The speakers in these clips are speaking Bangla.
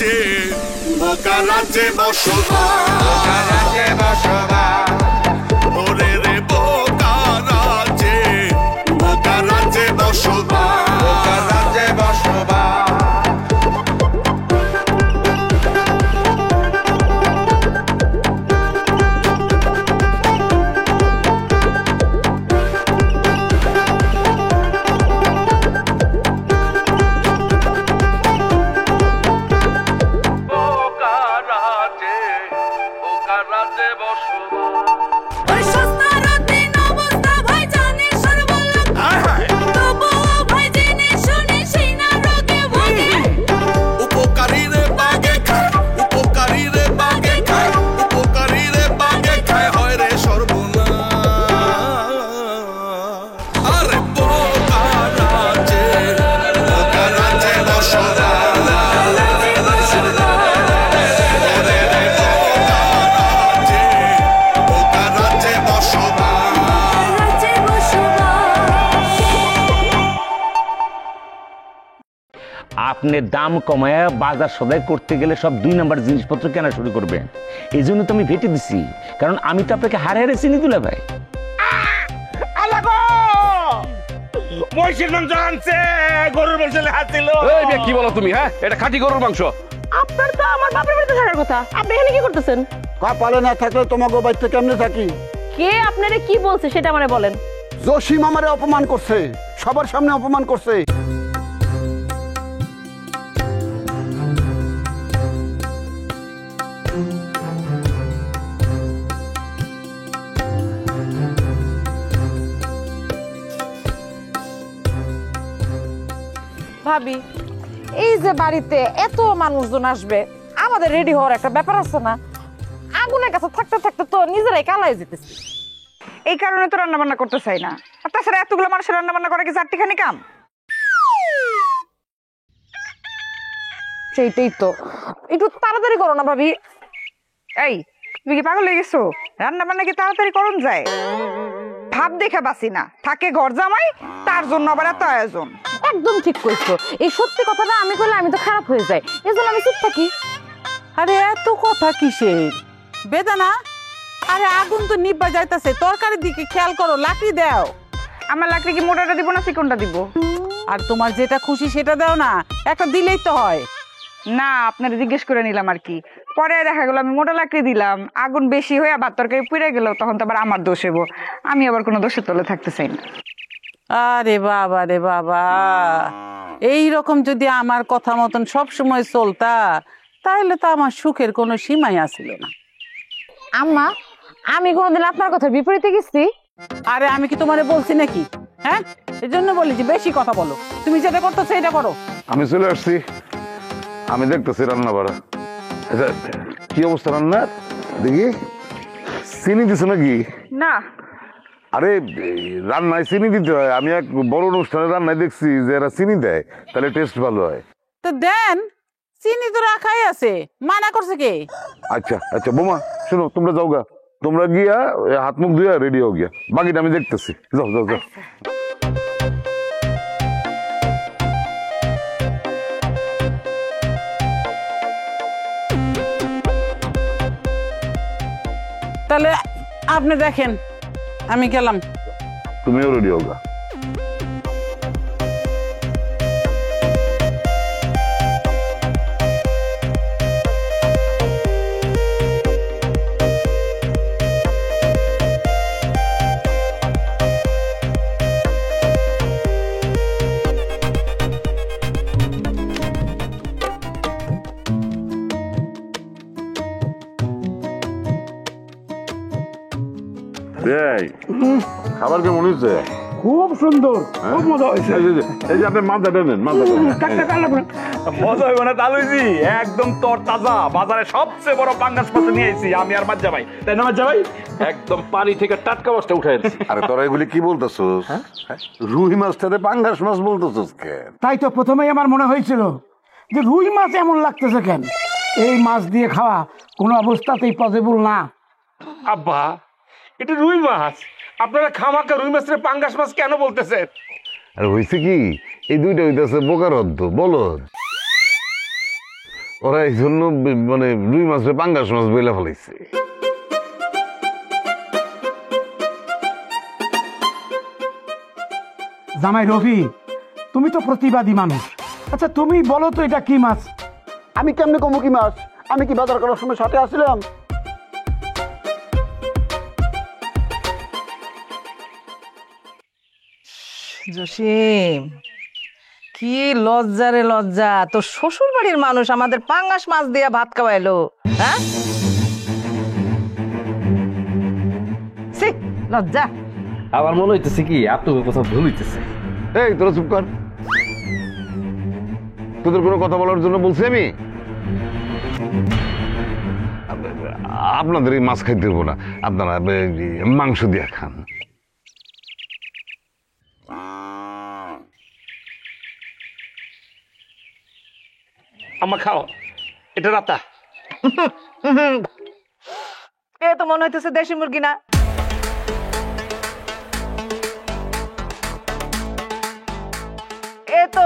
রাজ্যে বোকা রাজ্যে বসবাস ওরে রে বোকা রাজ্যে বসবাস আপনি দাম কমায় বাজার সদাই করতে গেলে সব 2 নাম্বার জিনিসপত্র কেনা শুরু করবেন। এই জন্য তো আমি ভেটে দিছি, কারণ আমি তো আপনাকে হারে হারে চিনি দুলা ভাই। মহিষের মাংস আনছে, গরুর মাংস হাতিল। এই কি বলো তুমি? হ্যাঁ, এটা খাঁটি গরুর মাংস। আপনার তো আমার বাপের বাড়িতে থাকার কথা, আপনি এখানে কি করতেছেন? কপালে না থাকলে তোমাকে বাড়িতে কেমনে থাকি? কে আপনারে কি বলছে সেটা আমারে বলেন। জসিম আমারে অপমান করছে, সবার সামনে অপমান করছে। ভাবি, এই যে বাড়িতে এত মানুষজন আসবে, আমাদের রেডি হওয়ার একটা ব্যাপার আছে না? আগুনের কাছে থাকতে থাকতে তো নিজেরাই কালাই যেতেছি। এই কারণে তো রান্না বান্না করতে চাই না। আর তাছাড়া এতগুলো মানুষের রান্না বান্না করা কি চারটিখানি কাম? সেইটাই তো, একটু তাড়াতাড়ি করো না ভাবি। এই, তুমি কি পাগল হয়ে গেছো? রান্না বান্না কি তাড়াতাড়ি করুন যায়? ভাব দেখে বাসি না, থাকে ঘর জামাই, তার জন্য আবার এত আয়োজন। একদম ঠিক কইছো, এই সত্যি কথাটা আমি কইলে আমি তো খারাপ হয়ে যাই, এজন্য আমি চুপ থাকি। আরে এত কথা কিসের বেদানা? আরে আগুন তো নিভা যাইতাছে, তরকারির দিকে খেয়াল করো, লাকড়ি দাও। আমার লাকড়ি কি মোটাটা দিব না চিকনটা দিব? আর তোমার যেটা খুশি সেটা দাও না, একটা দিলেই তো হয়। না, আপনারা জিজ্ঞেস করে নিলাম আর কি। পরে দেখা গেল আমি মোটা লাকড়ি দিলাম, আগুন বেশি হয়ে আবার তরকারি পুড়ে গেল, তখন তো আবার আমার দোষ হইব। আমি আবার কোনো দোষের তলে থাকতে চাই না। আরে বাবা রে বাবা, এই রকম যদি আমার কথা মতন সব সময় চলতা, তাহলে তো আমার সুখের কোনো সীমাই আসিল না। আম্মা, আমি কোনোদিন আপনার কথার বিপরীতে গেছি? আরে আমি কি তোমারে বলছি নাকি? হ্যাঁ, এই জন্য বলি যে বেশি কথা বলো, তুমি যেটা করতেছো এটা করো। আমি চলে আসছি, আমি দেখতেছি রান্না বাড়া। আচ্ছা, কি অবস্থা রান্নার? দেখি চিনি দিছো নাকি? না। আরে রান্নায় চিনি দিতে হয়। আমি এক বড় অনুষ্ঠানে রান্নায় দেখছি যে এরা চিনি দেয়, তাহলে টেস্ট ভালো হয়। তো দেন, চিনি তো রাখাই আছে, মানা করছে কে? আচ্ছা আচ্ছা বোমা, শোনো, তোমরা যাও গা, তোমরা গিয়া হাত মুখ ধুইয়া রেডি হও গিয়া, বাকিটা আমি দেখতেছি। যাও যাও যাও। তাহলে আপনি দেখেন, আমি গেলাম। তুমিও রেডি হও গা। খাবার কেমন হয়েছে? খুব সুন্দর, খুব মজা হয়েছে। এই যে আপনি মাথাটা নেন, মাথাটা নেন। মজা হইব না তালুইজি, একদম তর তাজা, বাজারে সবচেয়ে বড় পাঙ্গাস মাছ নিয়ে আইছি আমি আর মাজ্জা ভাই। তাই না মাজ্জা ভাই? একদম পানি থেকে টাটকা মাছটা উঠাই আনছি। আরে তোরা এগুলি কি বলতেছস? রুই মাছটাতে পাঙ্গাস মাছ বলতেছস কেন? তাই তো প্রথমেই আমার মনে হয়েছিল যে রুই মাছ এমন লাগতেছে কেন। এই মাছ দিয়ে খাওয়া কোনো অবস্থাতেই পসিবল না। আব্বা, এটা রুই মাছ, আপনারা খামাকা রুই মাছের পাঙ্গাস মাছ কেন বলতেছেন? আর হয়েছে কি, এই দুইটা হইতেছে বোকার অর্ধ বলদ। ওরা এই জন্য মানে রুই মাছরে পাঙ্গাস মাছ বইলা ফেলাইছে। জামাই রফি, তুমি তো প্রতিবাদী মানুষ। আচ্ছা তুমি বলো তো এটা কি মাছ? আমি কেমনে কমু কি মাছ? আমি কি বাজার করার সময় সাথে আসছিলাম? জসিম, কি লজ্জা রে লজ্জা! তোর শ্বশুর বাড়ির মানুষ আমাদের পাঙ্গাস মাছ দিয়া ভাত খাওয়াইলো, হ্যাঁ? ছি, লজ্জা। আমার মনে হইতেছে কি আপনার কথা ভুল হইতেছে। এই তোরা চুপ কর, তোদের কোনো কথা বলার জন্য বলছি আমি? আপনাদের এই মাছ খাইতে দেবো না, আপনারা মাংস দিয়ে খান। আম্মা খাও, এটা রাতা। এ তো মনে হইতেছে দেশি মুরগি না। এ তো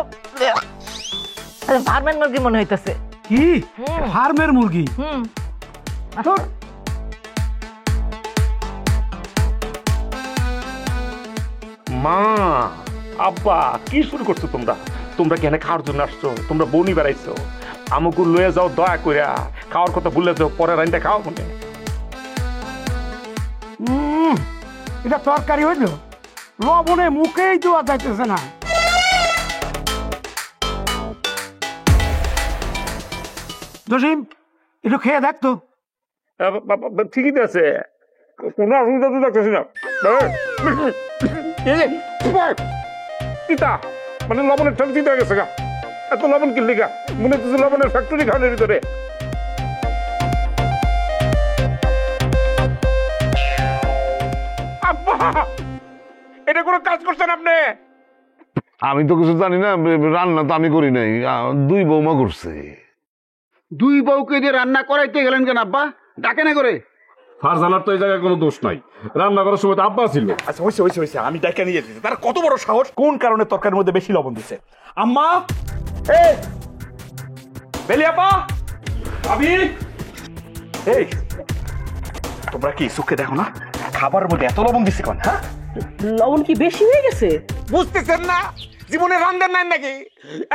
ফার্মের মুরগি মনে হইতেছে। কি ফার্মের মুরগি? তোর মা, আব্বা, কি শুরু করছো তোমরা? তোমরা কেন খাওয়ার জন্য আসছো? তোমরা বনি বেড়াইছো, আমাকে লয়ে যাও দয়া করে। খাওয়ার কথা ভুলে যাও, পরে রাইনটা খাও মনে। এটা তরকারি হইল? লবণে মুখেই দেওয়া যাইতেছে না। জসিম, একটু খেয়ে দেখ তো। ঠিকই তো আছে, কোনো অসুবিধা তো দেখতেছি না। তিতা মানে লবণের ঠান্ডা তিতা হয়ে গেছে গা। এত লবণ কিনলি গা, মনে হচ্ছে লবণের ফ্যাক্টরি খাওয়ানোর ভিতরে। আব্বা, এটা কোনো কাজ করছেন আপনি? আমি তো কিছু জানি না, রান্না তো আমি করি নাই, দুই বৌমা করছে। দুই বউকে দিয়ে রান্না করাইতে গেলেন কেন আব্বা? ডাকে না করে? ফারজানার তো এই জায়গায় কোনো দোষ নাই, রান্না করার সময় তো আব্বা ছিল। আচ্ছা হয়েছে হয়েছে হয়েছে, আমি ডাইকা নিয়ে দিচ্ছি। তার কত বড় সাহস! কোন কারণে তরকারির মধ্যে বেশি লবণ দিচ্ছে? আম্মা, এই বেলিয়াপা, ভাবি, এই তোমরা কি চোখে দেখো না খাবারের মধ্যে এত লবণ দিচ্ছে কেন? হ্যাঁ, লবণ কি বেশি হয়ে গেছে? বুঝতেছেন না? জীবনে রান্নার নাই নাকি?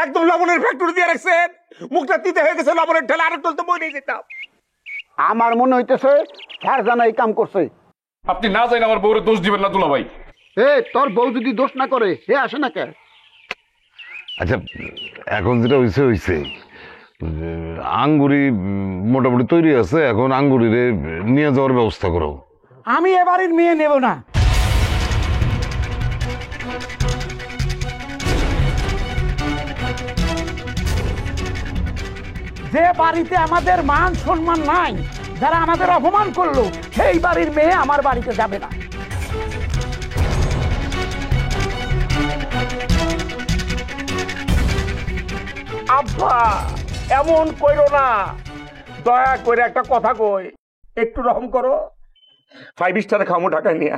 একদম লবণের ফ্যাক্টরি দিয়ে রাখছেন, মুখটা তিতে হয়ে গেছে লবণের ঠেলা। আরেক তো বই নিয়ে যেতাম। আমার মনে হইতেছে ফারজানা এই কাম করছে। আপনি না জানেন আমার বউরে দোষ দিবেন না দুলা ভাই। তোর বউ যদি দোষ না করে হে আসে না কে? আচ্ছা এখন যেটা হয়েছে হয়েছে, আঙ্গুরি মোটামুটি তৈরি আছে, এখন আঙ্গুরিরে নিয়ে যাওয়ার ব্যবস্থা করো। আমি এবারের মেয়ে নেব না। যে বাড়িতে আমাদের মান সম্মান নাই, যারা আমাদের অপমান করলো, সেই বাড়ির মেয়ে আমার বাড়িতে যাবে না। আব্বা এমন কইরো না, দয়া করে একটা কথা কই, একটু রকম করো। 5 স্টারে খামো ঢাকায় নিয়ে,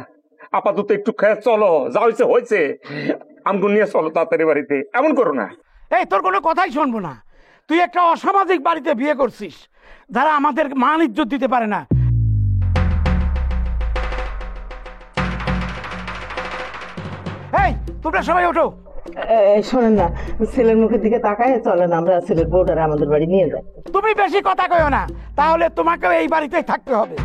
আপাতত একটু খেয়ে চলো, যা হয়েছে হয়েছে, আমগুলো নিয়ে চলো তাড়াতাড়ি বাড়িতে। এমন করো না। এই তোর কোনো কথাই শুনবো না। তুই একটা অসামাজিক বাড়িতে বিয়ে করছিস, যারা আমাদের মান ইজ্জত দিতে পারে না। এই তোমরা সবাই ওঠো। শোনেন না, ছেলের মুখের দিকে তাকায় চলেন, আমরা ছেলের বউটারে আমাদের বাড়ি নিয়ে যাই। তুমি বেশি কথা কইও না, তাহলে তোমাকেও এই বাড়িতেই থাকতে হবে।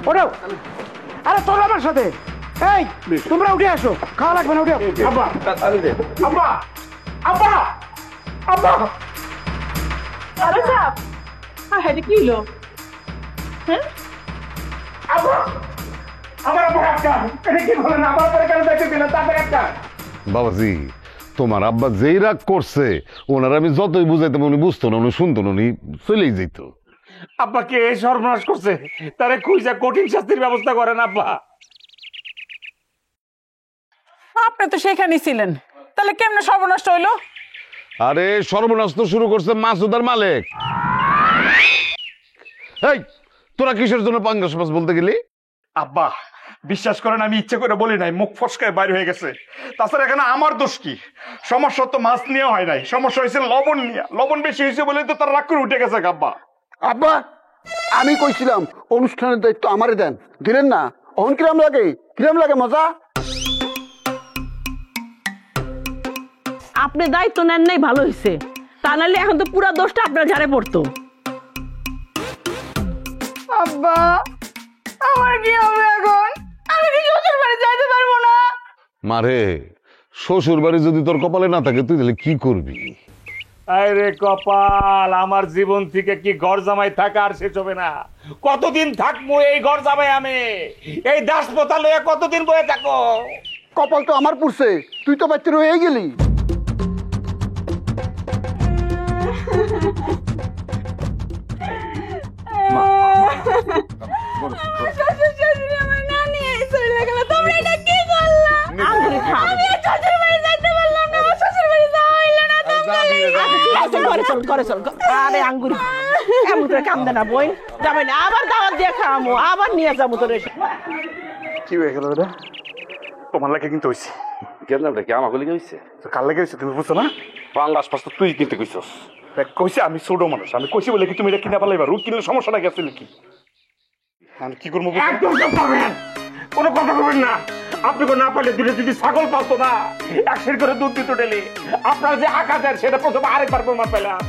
ওঠো, আরে চলো আমার সাথে। এই তোমরা উঠে আসো, খাওয়া লাগবে না, উঠে আব্বা আব্বা আব্বা আব্বা। আরে সাপ, হ্যাঁ কি হলো? হ্যাঁ আব্বা, আমার আব্বা একটা, এটা কি বলেন? আমার পরে কেন দেখতে দিলেন? তাদের একটা বাবাজি, তোমার আব্বা যেই রাগ করছে, ওনার আমি যতই বুঝাইতাম উনি বুঝতো না, উনি শুনতো না, উনি চলেই যেত। আব্বাকে এই সর্বনাশ করছে, তারে খুঁজে কঠিন শাস্তির ব্যবস্থা করেন আব্বা। আপনি তো সেখানেই ছিলেন, তাহলে কেমনে সর্বনাশ হইলো? আরে সর্বনাশ তো শুরু করছে মাসুদার মালিক। এই তোরা কিসের জন্য পাঙ্গাস মাছ বলতে গেলি? আব্বা বিশ্বাস করেন আমি ইচ্ছে করে বলি নাই, মুখ ফসকায় বাইরে হয়ে গেছে। তাছাড়া এখানে আমার দোষ কি? সমস্যা তো মাছ নিয়ে হয় নাই, সমস্যা হয়েছে লবণ নিয়ে। লবণ বেশি হয়েছে বলে তো তার রাগ করে উঠে গেছে আব্বা। আব্বা আমি কইছিলাম অনুষ্ঠানের দায়িত্ব আমারে দেন, দিলেন না। অহন কিরাম লাগে মজা। আপনি দায়িত্ব নেন নাই, ভালো হয়েছে। তা নাহলে এখন তো পুরো দোষটা আপনার ঝাড়ে পড়তো। আব্বা আমার কি হবে এখন? আমি কি শ্বশুর বাড়ি যাইতে পারবো না? মারে শ্বশুর বাড়ি যদি তোর কপালে না থাকে তুই তাহলে কি করবি? আরে কপাল, আমার জীবন থেকে কি ঘর জামাই থাকা আর শেষ হবে না। কতদিন থাকবো এই ঘর জামাই? আমি এই দাসপোতা লইয়া কতদিন বয়ে থাকো? কপাল তো আমার পুরছে, তুই তো বাচ্চা রয়ে গেলি। আরে আঙ্গুরি এমন করে কান্দে না বই, যাবে না আবার দাওয়াত দিয়ে খাওয়ামো, আবার নিয়ে যাবো তোরে। কি হয়ে গেল রে? তোমার লাগে কিন্তু হয়েছে। কেন কি আমাকে লেগে হয়েছে? কার লেগে হয়েছে তুমি বুঝছো না? পাঙ্গাস পাস তো তুই কিনতে কইছস। কইছে আমি ছোট মানুষ, আমি কইছি বলে কি তুমি এটা কিনে পালাইবা? রুট কিনলে সমস্যাটা গেছে নাকি? আমি কি করবো? একদম চুপ করবেন, কোনো কথা বলবেন না। আপনি না পারলে দিলে যদি ছাগল পালতো না, একশের করে দুধ দিত ডেলি। আপনার যে আঁকা দেন সেটা প্রথমে আরেকবার প্রমাণ পেলাম।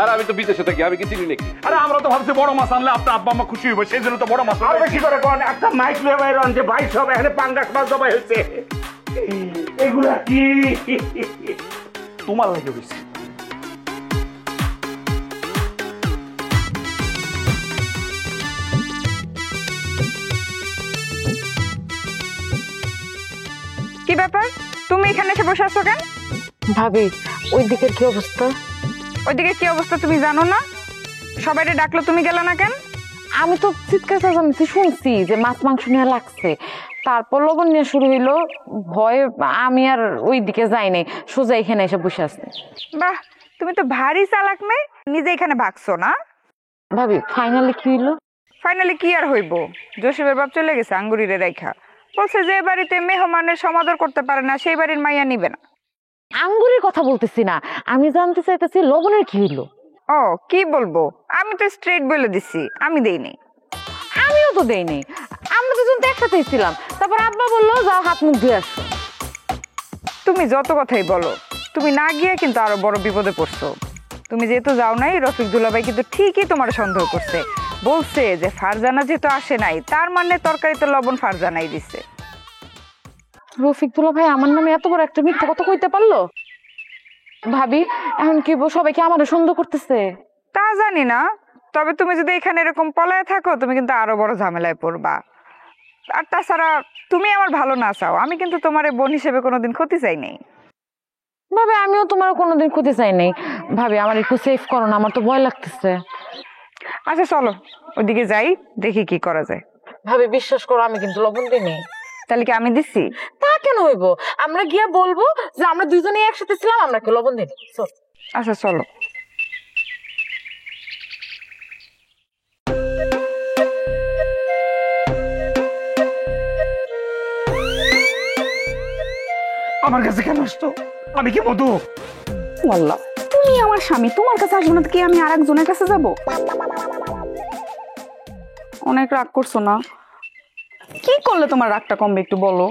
আর আমি তো বিদেশে থাকি, আমি কি চিনি নাকি? আরে আমরা তো ভাবছি বড় মাছ আনলে আপনার আব্বা আম্মা খুশি হইবে, সেই জন্য তো বড় মাছ। আর বেশি করে কোন একটা মাইক লয়ে বাইরন যে ভাই সব এখানে পাঙ্গাস মাছ জবাই হয়েছে। এগুলা কি তোমার লাগে হয়েছে? কি ব্যাপার, তুমি এখানে এসে বসে আছো কেন? ভাবি ওই দিকের কি অবস্থা? ওইদিকে কি অবস্থা তুমি জানো না? সবাই ডাকলো, তুমি গেলে না কেন? আমি তো চিৎকার চেঁচামেচি শুনছি যে মাছ মাংস নিয়ে লাগছে, তারপর লবণ নিয়ে শুরু হইলো। ভয়ে আমি আর ওই দিকে যাই নাই, সোজা এখানে এসে বসে আছি। বাহ, তুমি তো ভারী চালাক মেয়ে, নিজে এখানে ভাগছো না? ভাবি ফাইনালি কি হইলো? ফাইনালি কি আর হইব, জসিমের বাপ চলে গেছে আঙ্গুরিরে রাইখা। বলছে যে বাড়িতে মেহমানের সমাদর করতে পারে না সেই বাড়ির মাইয়া নিবে না। আঙ্গুরের কথা বলতেছি না, আমি জানতে চাইতেছি লবণের কি হইলো। ও কি বলবো, আমি তো স্ট্রেট বলে দিছি আমি দেইনি। আমিও তো দেই নাই, আমরা দুজন তো একসাথেই ছিলাম। তারপর আব্বা বললো যাও হাত মুখ ধুয়ে আসো। তুমি যত কথাই বলো, তুমি না গিয়ে কিন্তু আরো বড় বিপদে পড়ছো। তুমি যেহেতু যাও নাই, রফিক দুলাভাই কিন্তু ঠিকই তোমার সন্দেহ করছে। বলছে যে ফারজানা যেহেতু আসে নাই, তার মানে তরকারিতে লবণ ফারজানাই দিচ্ছে। রফিক দুলাভাই আমার নামে এত বড় একটা মিথ্যা কথা কইতে পারলো? ভাবি এখন কি সবাই কি আমারে সন্দেহ করতেছে? তা জানি না, তবে তুমি যদি এখানে এরকম পলায় থাকো তুমি কিন্তু আরো বড় ঝামেলায় পড়বা। আর তাছাড়া তুমি আমার ভালো না চাও, আমি কিন্তু তোমার বোন হিসেবে কোনোদিন ক্ষতি চাই নাই। ভাবি আমিও তোমার কোনোদিন ক্ষতি চাই নাই। ভাবি আমার একটু সেফ করো না, আমার তো ভয় লাগতেছে। আচ্ছা চলো ওইদিকে যাই, দেখি কি করা যায়। ভাবি বিশ্বাস করো আমি কিন্তু লবণ দিই নাই। তাহলে কি আমি দিচ্ছি? তা কেন হইব? আমরা গিয়ে বলবো যে আমরা দুইজনে একসাথে ছিলাম, আমরা কি লবণ দিই। আচ্ছা চলো। আমার কাছে কেন আসতো? আমি কি মধু? আল্লাহ, তুমি আমার স্বামী, তোমার কাছে আসবো না কি আমি আর একজনের কাছে যাব? অনেক রাগ করছো না? কি করলে তোমার রাগটা কমবে একটু বলো।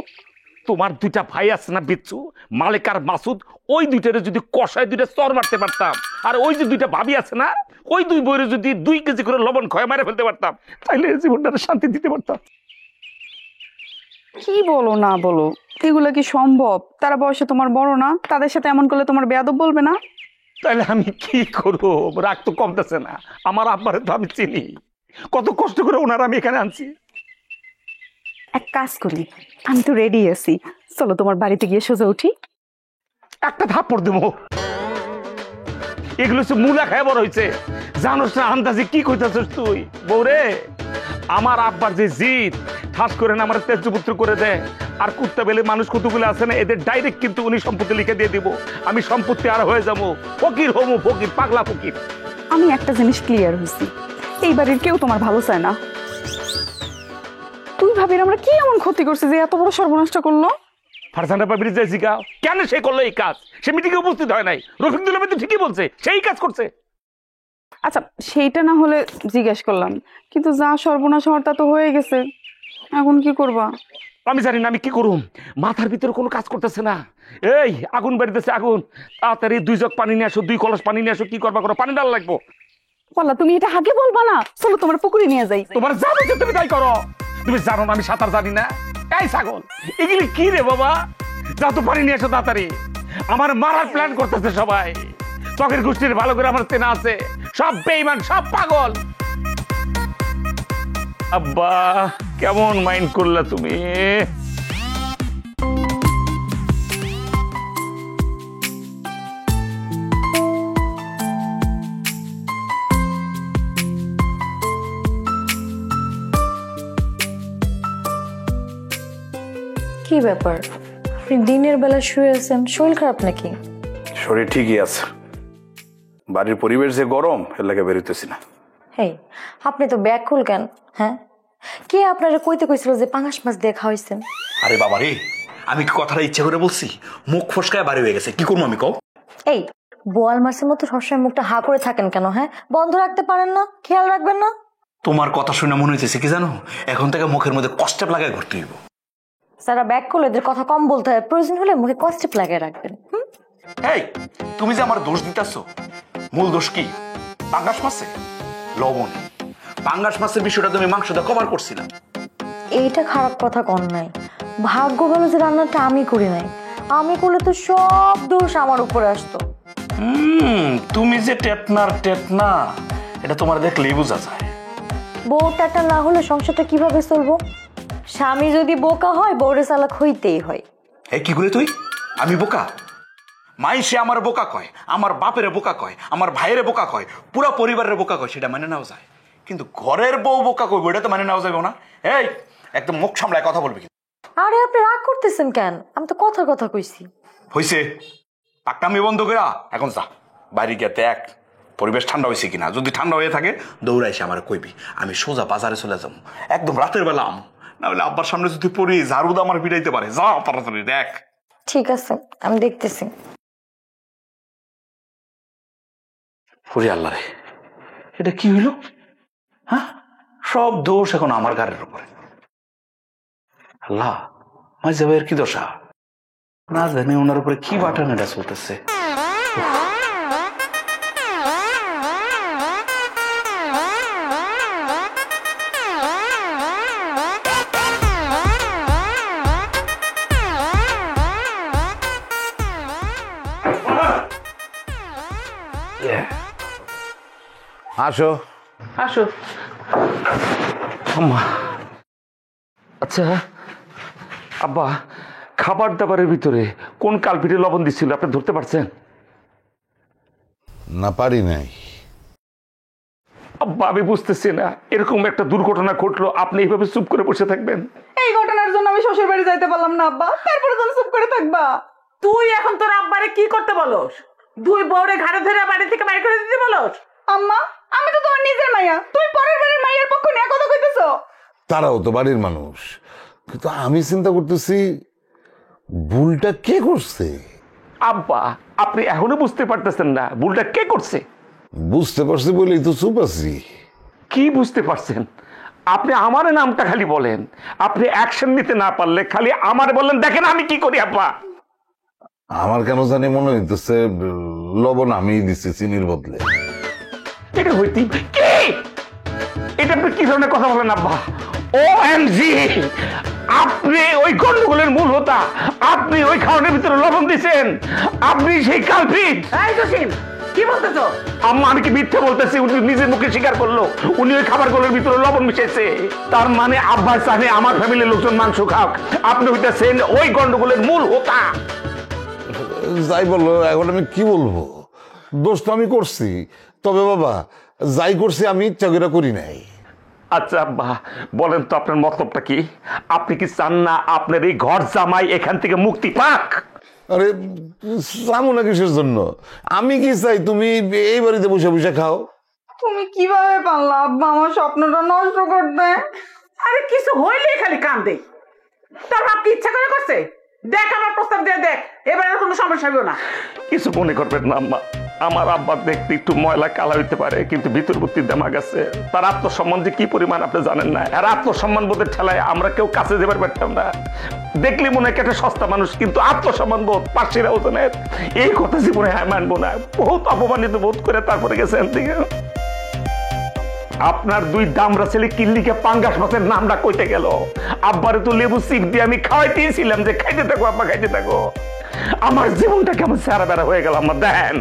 তোমার দুইটা ভাই আছে না বিচ্ছু, মালিক আর মাসুদ, ওই দুইটারে যদি কষায় দুইটা চর মারতে পারতাম, আর ওই যে দুইটা ভাবি আছে না, ওই দুই বইরে যদি 2 কেজি করে লবণ খয়ে মারে ফেলতে পারতাম, তাইলে জীবনটাকে শান্তি দিতে পারতাম। কি বলো না বলো, এগুলো কি সম্ভব? তারা বয়সে তোমার বড় না, তাদের সাথে এমন করলে তোমার বেয়াদব বলবে না? তাইলে আমি কি করবো? রাগ তো কমতেছে না। আমার আব্বারে তো আমি চিনি, কত কষ্ট করে ওনার আমি এখানে আনছি। এক কাজ করি, আমি তো রেডি আছি, চলো তোমার বাড়িতে গিয়ে সোজা উঠি। একটা থাপ্পড় দেবো। এগুলো হচ্ছে মূলা খায় বড় হয়েছে, জানোস না আন্দাজে কি কইতাছিস তুই? বৌরে, আমার আব্বার যে জিদ ঠাস করে না আমার তেজপুত্র করে দেয়, আর কুত্তা বেলে মানুষ কতগুলো আছে না, এদের ডাইরেক্ট কিন্তু উনি সম্পত্তি লিখে দিয়ে দিব। আমি সম্পত্তি আর হয়ে যাবো ফকির, হমু ফকির, পাগলা ফকির। আমি একটা জিনিস ক্লিয়ার হয়েছি, এই বাড়ির কেউ তোমার ভালো চায় না। তুই ভাবির আমরা কি এমন ক্ষতি করছি যে এত বড় সর্বনাশটা করলো? ফারজানা ভাবির যে জিগাও কেন সে করলো এই কাজ? সে মিটিংয়ে উপস্থিত হয় নাই। রফিকুল ভাই তো ঠিকই বলছে, সেই কাজ করছে। আচ্ছা সেইটা না হলে জিজ্ঞেস করলাম, কিন্তু যা সর্বনাশ হওয়ার তা তো হয়ে গেছে, এখন কি করবা? আমি জানি না আমি কি করুম, মাথার ভিতরে কোনো কাজ করতেছে না। এই আগুন বাড়িতেছে, আগুন, তাড়াতাড়ি 2 জগ পানি নিয়ে আসো, 2 কলস পানি নিয়ে আসো। কি করবা করো, পানি ডাল লাগবো। বলা তুমি এটা আগে বলবা না? চলো তোমার পুকুরে নিয়ে যাই। তোমার যা বলছে তুমি তাই করো। তুমি জানো না আমি সাঁতার জানি না? এই ছাগল, এগুলি কি রে বাবা? যা তো পানি নিয়ে আসো তাড়াতাড়ি। আমার মারার প্ল্যান করতেছে সবাই। চকের গোষ্ঠীর ভালো করে আমার চেনা আছে, সব বেঈমান, সব পাগল। আব্বা কেমন মাইন্ড করলা তুমি? কি ব্যাপার, আপনি দিনের বেলা শুয়ে আছেন, শরীর খারাপ নাকি? শরীর ঠিকই আছে, বাড়ির পরিবেশ যে গরম, এর লাগে বেরোতেছি না। হেই, আপনি তো ব্যাকুল কেন? হ্যাঁ, কে আপনারা কইতে কইছিল যে পাঙাশ মাছ দিয়ে খাওয়াইছেন? আরে বাবা রে, আমি কি কথাটা ইচ্ছা করে বলছি? মুখ ফসকায় বাড়ি হয়ে গেছে, কি করবো আমি কও? এই বোয়াল মাছের মতো সবসময় মুখটা হা করে থাকেন কেন? হ্যাঁ, বন্ধ রাখতে পারেন না? খেয়াল রাখবেন না? তোমার কথা শুনে মনে হইতেছে কি জানো, এখন থেকে মুখের মধ্যে কষ্টেপ লাগায় ঘুরতে হইব। যারা ব্যাকুল এদের কথা কম বলতে হয়, প্রয়োজন হলে মুখে কষ্টেপ লাগিয়ে রাখবেন। এই তুমি যে আমার দোষ দিতেছো, মূল দোষ কি? পাঙ্গাস মাছে লবণ। পাঙ্গাস মাছের বিষয়টা তুমি মাংসটা কভার করছিলাম। এইটা খারাপ কথা কন নাই, ভাগ্য ভালো যে রান্নাটা আমি করি নাই। আমি করলে তো সব দোষ আমার উপরে আসতো। তুমি যে টেটনা এটা তোমার দেখলেই বোঝা যায়। বউটাটা না হলে সংসারটা কিভাবে চলবো? স্বামী যদি বোকা হয়, বউরে চালাক হইতেই হয়। এই কি করে তুই? আমি বোকা? মাইসে আমার বোকা কয়, আমার বাপের বোকা কয়, আমার ভাইয়ের বোকা কয়, পুরো পরিবারের বোকা কয়, সেটা মানে নেওয়া যায়। কিন্তু ঘরের বউ বোকা কইব, এটা তো মানে নেওয়া যাবে না। এই একদম মুখ সামলায় কথা বলবি। আরে আপনি রাগ করতেছেন কেন? আমি তো কথার কথা কইছি। হইছে, পাক্কামি বন্ধ করা। এখন যা বাইরে গিয়ে দেখ পরিবেশ ঠান্ডা হয়েছে কিনা। যদি ঠান্ডা হয়ে থাকে দৌড়াইছে আমার কইবি, আমি সোজা বাজারে চলে যাবো, একদম রাতের বেলা আম। না হলে আব্বার সামনে যদি পড়ি, ঝাড়ুদা আমার পিটাইতে পারে। যা তাড়াতাড়ি দেখ। ঠিক আছে, আমি দেখতেছি। হরি আল্লাহ রে, এটা কি হইল? হ্যাঁ, সব দোষ এখন আমার ঘরের উপরে। আল্লাহ, মাঝে ভাইয়ের কি দশা? না জানি ওনার উপরে কি বাটন এটা চলতেছে। আসো আসো। আম্মা, আচ্ছা আব্বা, খাবার দাবারের ভিতরে কোন কালপিটে লবণ দিচ্ছিল আপনি ধরতে পারছেন? না, পারি নাই। আব্বা আমি বুঝতেছি না, এরকম একটা দুর্ঘটনা ঘটলো, আপনি এইভাবে চুপ করে বসে থাকবেন? এই ঘটনার জন্য আমি শ্বশুর বাড়ি যাইতে পারলাম না আব্বা, তারপরে তুমি চুপ করে থাকবা? তুই এখন তোর আব্বারে কি করতে বলস? দুই বউরে ঘাড়ে ধরে বাড়ি থেকে বাইরে করে দিতে বলস? আম্মা, আমি তো তোমার নিজের মাইয়া, তুই পরের বাড়ির মাইয়ার পক্ষ নিয়ে কথা কইতেছো? তারাও তো বাড়ির মানুষ, কিন্তু আমি চিন্তা করতেছি ভুলটা কে করছে। আব্বা আপনি এখনো বুঝতে পারতেছেন না ভুলটা কে করছে? বুঝতে পারছি বলেই তো চুপ আছি। কি বুঝতে পারছেন? আপনি আমার নামটা খালি বলেন, আপনি অ্যাকশন নিতে না পারলে খালি আমার বলেন, দেখেন আমি কি করি। আব্বা আমার কেন জানি মনে হইতেছে লবণ আমি দিচ্ছি চিনির বদলে। এটা হইতে কি? এটা আপনি কি ধরনের কথা বলেন আব্বা? ওএমজি, আপনি ওই গন্ডগোলের মূল হোতা, আপনি ওই খাওয়ানোর ভিতরে লবণ দিয়েছেন, আপনি সেই কালপিট। এই জসিম, কি বলতেছো? আম্মা আমি কি মিথ্যে বলতেছি? উনি নিজের মুখে স্বীকার করলো উনি ওই খাবারগুলোর ভিতরে লবণ মিশাইছে। তার মানে আব্বা চাহে আমার ফ্যামিলির লোকজন মাংস খাক, আপনি হইতেছেন ওই গন্ডগোলের মূল হোতা। যাই বললো, এখন আমি কি বলবো? দোষ তো আমি করছি, তবে বাবা যাই করছি আমি ইচ্ছা করে করি নাই। আচ্ছা আব্বা বলেন তো আপনার মতলবটা কি? আপনি কি চান না আপনার এই ঘর জামাই এখান থেকে মুক্তি পাক? আরে চামো না কিসের জন্য? আমি কি চাই তুমি এই বাড়িতে বসে বসে খাও? তুমি কিভাবে পারলা আব্বা আমার স্বপ্নটা নষ্ট করতে? আরে কিছু হইলেই খালি কান্দে। তোর বাপ কি ইচ্ছা করে করছে? দেখ আমার প্রস্তাব দিয়ে দেখ, এবারে কোনো সমস্যা হবে না। কিছু মনে করবেন না আম্মা, আমার আব্বা দেখতে একটু ময়লা কালা হইতে পারে, কিন্তু ভিতরবর্তী দেমাগ আছে। তার আত্মসম্মান যে কি পরিমাণ আপনি জানেন না। আর আত্মসম্মান বোধের ঠেলায় আমরা কেউ কাছে যেতে পারতাম না। দেখলে মনে হয় একটা সস্তা মানুষ, কিন্তু আত্মসম্মান বোধ পার্সিরা ওজনের এই কথা জীবনে মানবো না। বহুত অপমানিত বোধ করে তারপরে গেছেন দিকে। আপনার দুই দামরা ছেলে কিল্লিকে পাঙ্গাস মাছের নামটা কইতে গেল। আব্বারে তো লেবু চিপ দিয়ে আমি খাওয়াইতেছিলাম যে খাইতে থাকো আব্বা, খাইতে থাকো। আমার জীবনটা কেমন সারা বেড়া হয়ে গেল আমার। দেন